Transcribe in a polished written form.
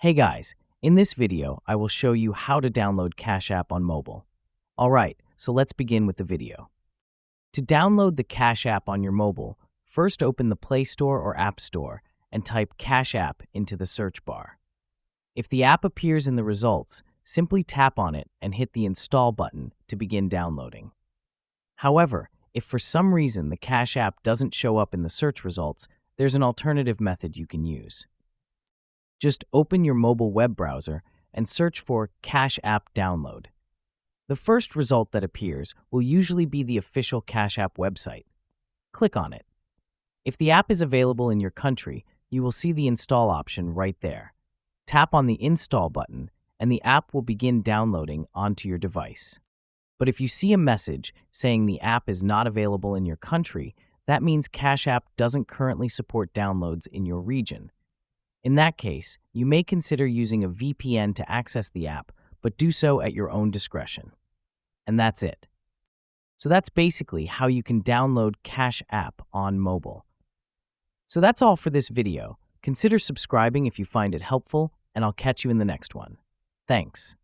Hey guys, in this video, I will show you how to download Cash App on mobile. Alright, so let's begin with the video. To download the Cash App on your mobile, first open the Play Store or App Store and type Cash App into the search bar. If the app appears in the results, simply tap on it and hit the Install button to begin downloading. However, if for some reason the Cash App doesn't show up in the search results, there's an alternative method you can use. Just open your mobile web browser and search for Cash App Download. The first result that appears will usually be the official Cash App website. Click on it. If the app is available in your country, you will see the install option right there. Tap on the Install button, and the app will begin downloading onto your device. But if you see a message saying the app is not available in your country, that means Cash App doesn't currently support downloads in your region. In that case, you may consider using a VPN to access the app, but do so at your own discretion. And that's it. So that's basically how you can download Cash App on mobile. So that's all for this video. Consider subscribing if you find it helpful, and I'll catch you in the next one. Thanks.